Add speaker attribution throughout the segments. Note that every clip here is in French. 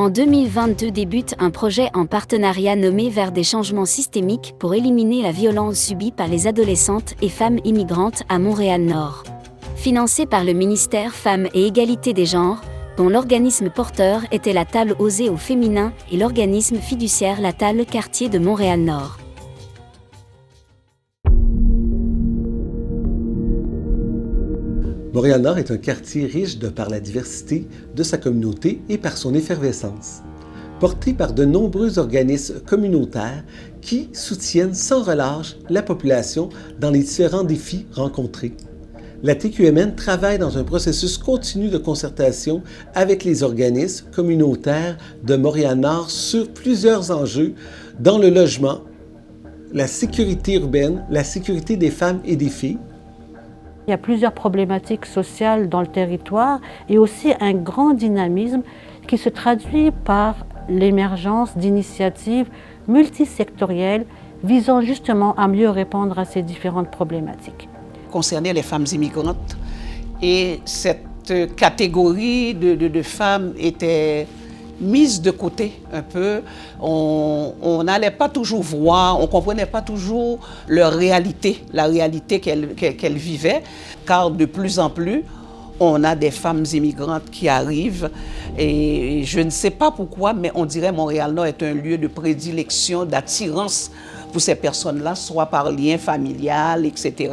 Speaker 1: En 2022 débute un projet en partenariat nommé Vers des changements systémiques pour éliminer la violence subie par les adolescentes et femmes immigrantes à Montréal-Nord. Financé par le ministère Femmes et Égalité des genres, dont l'organisme porteur était la Table Osée au féminin et l'organisme fiduciaire la Table Quartier de Montréal-Nord.
Speaker 2: Montréal-Nord est un quartier riche de par la diversité de sa communauté et par son effervescence, porté par de nombreux organismes communautaires qui soutiennent sans relâche la population dans les différents défis rencontrés. La TQMN travaille dans un processus continu de concertation avec les organismes communautaires de Montréal-Nord sur plusieurs enjeux dans le logement, la sécurité urbaine, la sécurité des femmes et des filles.
Speaker 3: Il y a plusieurs problématiques sociales dans le territoire et aussi un grand dynamisme qui se traduit par l'émergence d'initiatives multisectorielles visant justement à mieux répondre à ces différentes problématiques.
Speaker 4: Concernait les femmes immigrantes et cette catégorie de femmes était mise de côté un peu. On n'allait pas toujours voir, on ne comprenait pas toujours leur réalité, la réalité qu'elles vivaient, car de plus en plus, on a des femmes immigrantes qui arrivent et je ne sais pas pourquoi, mais on dirait Montréal-Nord est un lieu de prédilection, d'attirance pour ces personnes-là, soit par lien familial, etc.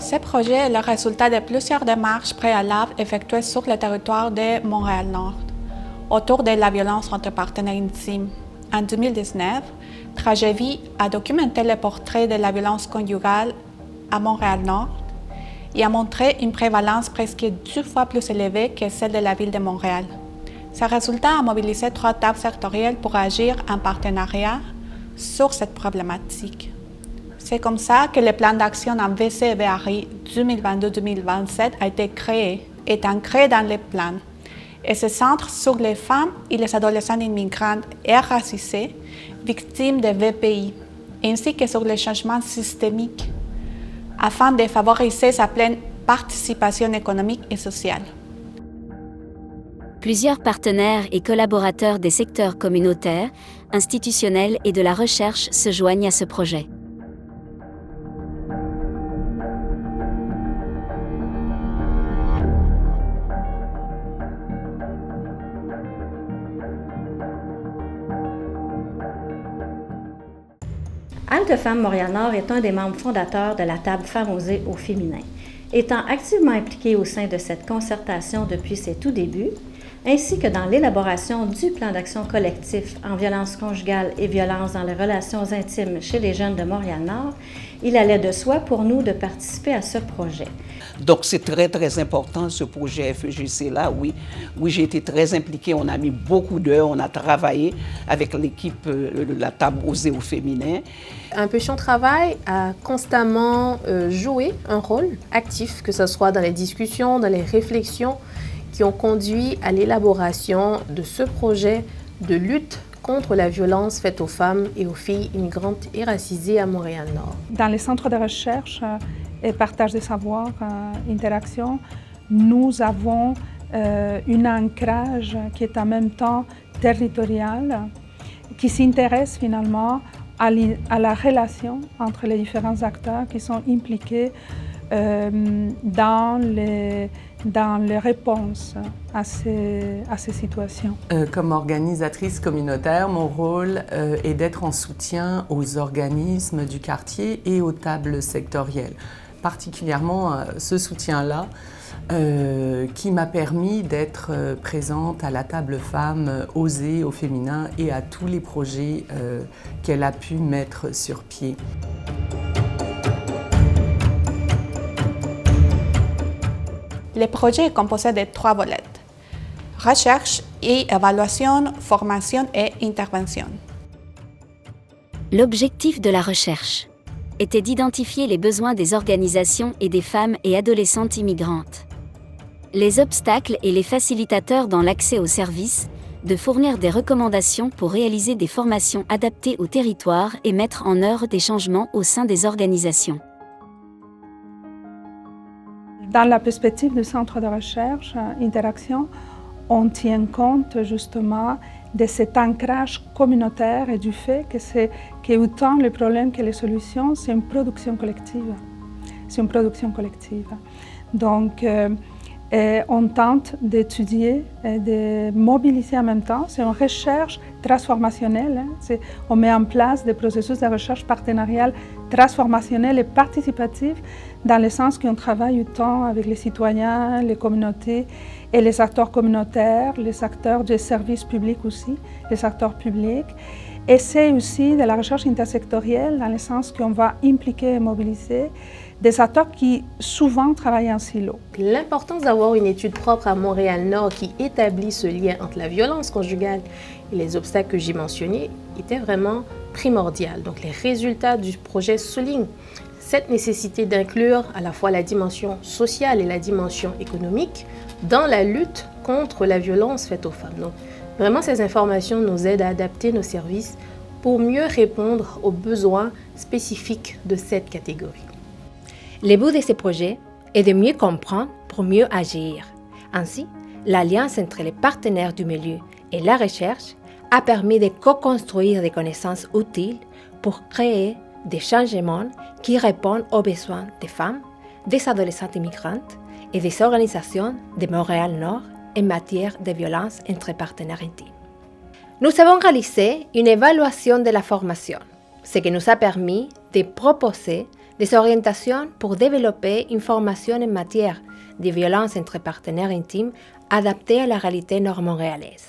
Speaker 5: Ce projet est le résultat de plusieurs démarches préalables effectuées sur le territoire de Montréal-Nord autour de la violence entre partenaires intimes. En 2019, Tragédie a documenté le portrait de la violence conjugale à Montréal-Nord et a montré une prévalence presque 2 fois plus élevée que celle de la ville de Montréal. Ce résultat a mobilisé 3 tables sectorielles pour agir en partenariat sur cette problématique. C'est comme ça que le plan d'action en VC-VRI 2022-2027 a été créé, est ancré dans le plan et se centre sur les femmes et les adolescents immigrantes et racisés victimes de VPI, ainsi que sur les changements systémiques, afin de favoriser sa pleine participation économique et sociale.
Speaker 1: Plusieurs partenaires et collaborateurs des secteurs communautaires, institutionnels et de la recherche se joignent à ce projet.
Speaker 6: Halte Femmes Montréal-Nord est un des membres fondateurs de la Table Femmes Osées au féminin. Étant activement impliqué au sein de cette concertation depuis ses tout débuts, ainsi que dans l'élaboration du plan d'action collectif en violence conjugale et violence dans les relations intimes chez les jeunes de Montréal-Nord, il allait de soi pour nous de participer à ce projet.
Speaker 4: Donc c'est très très important ce projet FEGC-là, oui. Oui, j'ai été très impliquée, on a mis beaucoup d'heures, on a travaillé avec l'équipe de la Table Osée au féminin.
Speaker 7: Impulsion Travail a constamment joué un rôle actif, que ce soit dans les discussions, dans les réflexions qui ont conduit à l'élaboration de ce projet de lutte contre la violence faite aux femmes et aux filles immigrantes et racisées à Montréal-Nord.
Speaker 8: Dans les centres de recherche et partage des savoirs, interaction, nous avons un ancrage qui est en même temps territorial, qui s'intéresse finalement à la relation entre les différents acteurs qui sont impliqués dans les réponses à ces situations.
Speaker 9: Comme organisatrice communautaire, mon rôle est d'être en soutien aux organismes du quartier et aux tables sectorielles. Particulièrement ce soutien-là qui m'a permis d'être présente à la Table Femmes Osée au féminin et à tous les projets qu'elle a pu mettre sur pied.
Speaker 5: Le projet est composé de 3 volets: recherche et évaluation, formation et intervention.
Speaker 1: L'objectif de la recherche était d'identifier les besoins des organisations et des femmes et adolescentes immigrantes, les obstacles et les facilitateurs dans l'accès aux services, de fournir des recommandations pour réaliser des formations adaptées au territoire et mettre en œuvre des changements au sein des organisations.
Speaker 8: Dans la perspective du centre de recherche Interaction, on tient compte justement de cet ancrage communautaire et du fait que autant les problèmes que les solutions, c'est une production collective. C'est une production collective. Donc, on tente d'étudier et de mobiliser en même temps. C'est une recherche transformationnelle. On met en place des processus de recherche partenariale transformationnelle et participative dans le sens qu'on travaille autant avec les citoyens, les communautés et les acteurs communautaires, les acteurs des services publics aussi, les acteurs publics. Et c'est aussi de la recherche intersectorielle dans le sens qu'on va impliquer et mobiliser des acteurs qui souvent travaillent en silo.
Speaker 7: L'importance d'avoir une étude propre à Montréal-Nord qui établit ce lien entre la violence conjugale et les obstacles que j'ai mentionnés était vraiment primordiale. Donc les résultats du projet soulignent cette nécessité d'inclure à la fois la dimension sociale et la dimension économique dans la lutte contre la violence faite aux femmes. Donc vraiment ces informations nous aident à adapter nos services pour mieux répondre aux besoins spécifiques de cette catégorie.
Speaker 10: Le but de ce projet est de mieux comprendre pour mieux agir. Ainsi, l'alliance entre les partenaires du milieu et la recherche a permis de co-construire des connaissances utiles pour créer des changements qui répondent aux besoins des femmes, des adolescentes immigrantes et des organisations de Montréal-Nord en matière de violence entre partenaires intimes. Nous avons réalisé une évaluation de la formation, ce qui nous a permis de proposer des orientations pour développer une formation en matière de violence entre partenaires intimes adaptée à la réalité nord-montréalaise.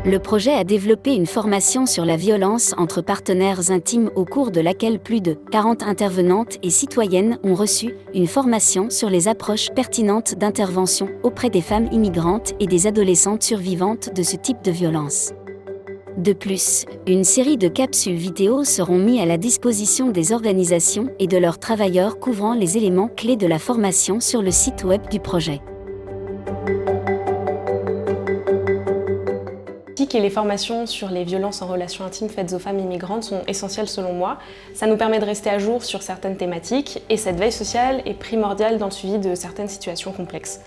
Speaker 1: Le projet a développé une formation sur la violence entre partenaires intimes au cours de laquelle plus de 40 intervenantes et citoyennes ont reçu une formation sur les approches pertinentes d'intervention auprès des femmes immigrantes et des adolescentes survivantes de ce type de violence. De plus, une série de capsules vidéo seront mises à la disposition des organisations et de leurs travailleurs couvrant les éléments clés de la formation sur le site web du projet.
Speaker 11: Et les formations sur les violences en relation intime faites aux femmes immigrantes sont essentielles selon moi. Ça nous permet de rester à jour sur certaines thématiques et cette veille sociale est primordiale dans le suivi de certaines situations complexes.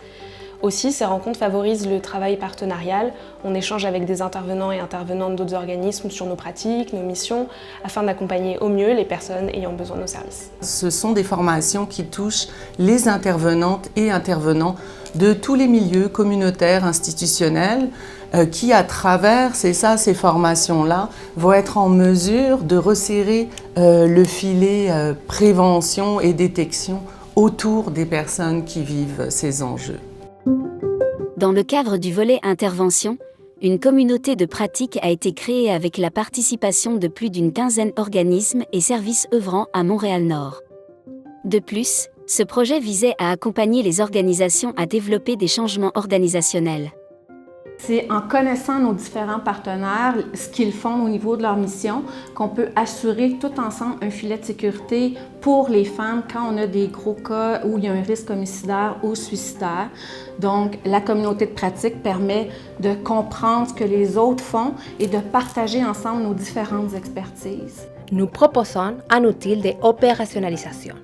Speaker 11: Aussi, ces rencontres favorisent le travail partenarial. On échange avec des intervenants et intervenantes d'autres organismes sur nos pratiques, nos missions, afin d'accompagner au mieux les personnes ayant besoin de nos services.
Speaker 9: Ce sont des formations qui touchent les intervenantes et intervenants de tous les milieux communautaires, institutionnels, qui à travers ces formations-là vont être en mesure de resserrer le filet prévention et détection autour des personnes qui vivent ces enjeux.
Speaker 1: Dans le cadre du volet intervention, une communauté de pratique a été créée avec la participation de plus d'une quinzaine d'organismes et services œuvrant à Montréal-Nord. De plus, ce projet visait à accompagner les organisations à développer des changements organisationnels.
Speaker 6: C'est en connaissant nos différents partenaires, ce qu'ils font au niveau de leur mission, qu'on peut assurer tout ensemble un filet de sécurité pour les femmes quand on a des gros cas où il y a un risque homicidaire ou suicidaire. Donc, la communauté de pratique permet de comprendre ce que les autres font et de partager ensemble nos différentes expertises.
Speaker 10: Nous proposons un outil d'opérationnalisation.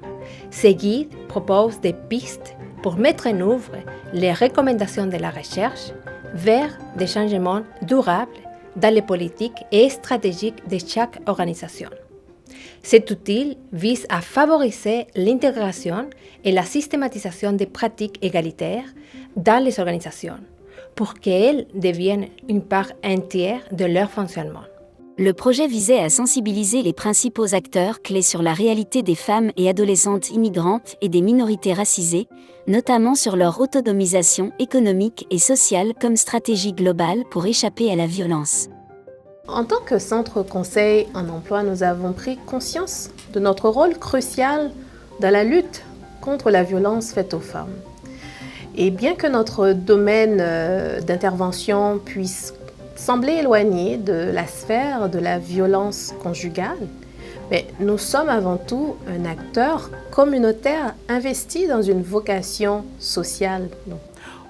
Speaker 10: Ce guide propose des pistes pour mettre en œuvre les recommandations de la recherche vers des changements durables dans les politiques et stratégiques de chaque organisation. Cet outil vise à favoriser l'intégration et la systématisation des pratiques égalitaires dans les organisations pour qu'elles deviennent une part entière de leur fonctionnement.
Speaker 1: Le projet visait à sensibiliser les principaux acteurs clés sur la réalité des femmes et adolescentes immigrantes et des minorités racisées, notamment sur leur autonomisation économique et sociale comme stratégie globale pour échapper à la violence.
Speaker 7: En tant que centre conseil en emploi, nous avons pris conscience de notre rôle crucial dans la lutte contre la violence faite aux femmes. Et bien que notre domaine d'intervention puisse sembler éloigné de la sphère de la violence conjugale, mais nous sommes avant tout un acteur communautaire investi dans une vocation sociale.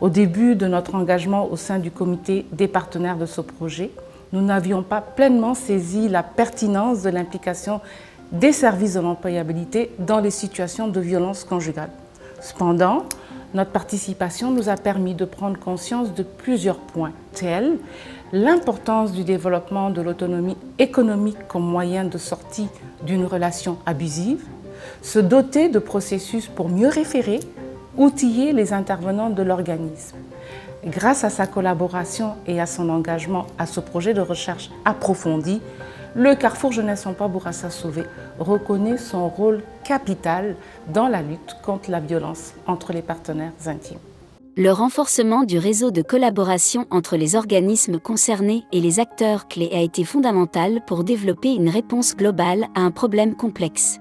Speaker 12: Au début de notre engagement au sein du comité des partenaires de ce projet, nous n'avions pas pleinement saisi la pertinence de l'implication des services de l'employabilité dans les situations de violence conjugale. Cependant, notre participation nous a permis de prendre conscience de plusieurs points, tels l'importance du développement de l'autonomie économique comme moyen de sortie d'une relation abusive, se doter de processus pour mieux référer, outiller les intervenants de l'organisme. Grâce à sa collaboration et à son engagement à ce projet de recherche approfondie, le Carrefour Jeunesse Emploi Bourassa Sauvé reconnaît son rôle capital dans la lutte contre la violence entre les partenaires intimes.
Speaker 1: Le renforcement du réseau de collaboration entre les organismes concernés et les acteurs clés a été fondamental pour développer une réponse globale à un problème complexe.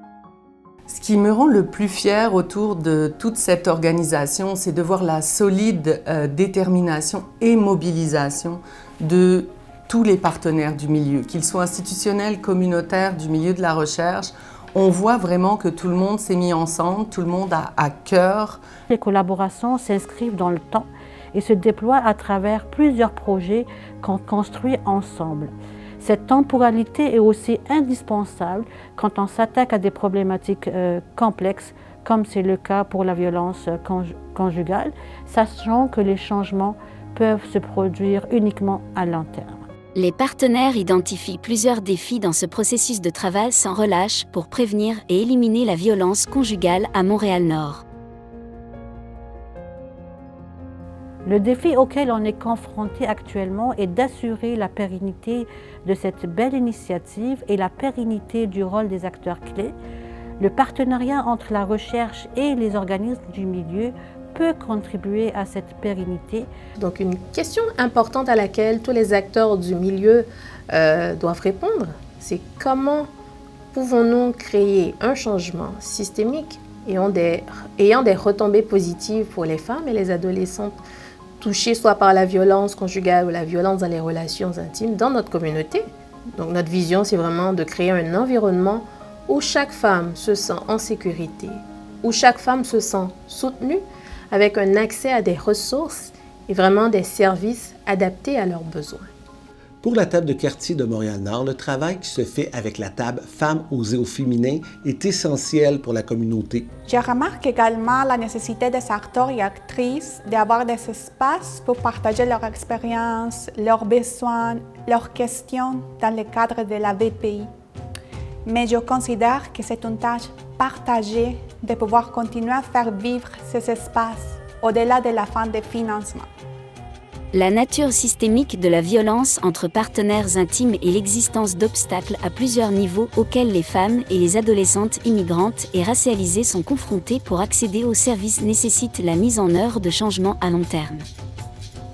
Speaker 9: Ce qui me rend le plus fier autour de toute cette organisation, c'est de voir la solide détermination et mobilisation de tous les partenaires du milieu, qu'ils soient institutionnels, communautaires, du milieu de la recherche. On voit vraiment que tout le monde s'est mis ensemble, tout le monde a à cœur.
Speaker 3: Les collaborations s'inscrivent dans le temps et se déploient à travers plusieurs projets qu'on construit ensemble. Cette temporalité est aussi indispensable quand on s'attaque à des problématiques complexes, comme c'est le cas pour la violence conjugale, sachant que les changements peuvent se produire uniquement à long terme.
Speaker 1: Les partenaires identifient plusieurs défis dans ce processus de travail sans relâche pour prévenir et éliminer la violence conjugale à Montréal-Nord.
Speaker 3: Le défi auquel on est confronté actuellement est d'assurer la pérennité de cette belle initiative et la pérennité du rôle des acteurs clés. Le partenariat entre la recherche et les organismes du milieu peut contribuer à cette pérennité.
Speaker 7: Donc une question importante à laquelle tous les acteurs du milieu doivent répondre, c'est comment pouvons-nous créer un changement systémique ayant des retombées positives pour les femmes et les adolescentes touchées soit par la violence conjugale ou la violence dans les relations intimes dans notre communauté. Donc notre vision, c'est vraiment de créer un environnement où chaque femme se sent en sécurité, où chaque femme se sent soutenue, avec un accès à des ressources et vraiment des services adaptés à leurs besoins.
Speaker 2: Pour la table de quartier de Montréal-Nord, le travail qui se fait avec la table Femmes osées au féminin est essentiel pour la communauté.
Speaker 5: Je remarque également la nécessité des acteurs et actrices d'avoir des espaces pour partager leur expérience, leurs besoins, leurs questions dans le cadre de la VPI. Mais je considère que c'est une tâche partagée de pouvoir continuer à faire vivre ces espaces au-delà de la fin de financement.
Speaker 1: La nature systémique de la violence entre partenaires intimes et l'existence d'obstacles à plusieurs niveaux auxquels les femmes et les adolescentes immigrantes et racialisées sont confrontées pour accéder aux services nécessitent la mise en œuvre de changements à long terme.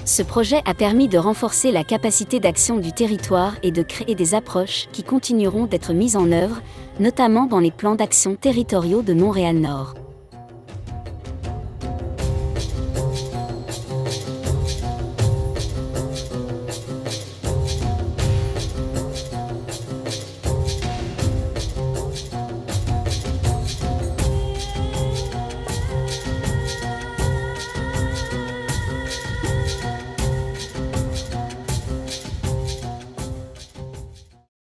Speaker 1: Ce projet a permis de renforcer la capacité d'action du territoire et de créer des approches qui continueront d'être mises en œuvre, notamment dans les plans d'action territoriaux de Montréal-Nord.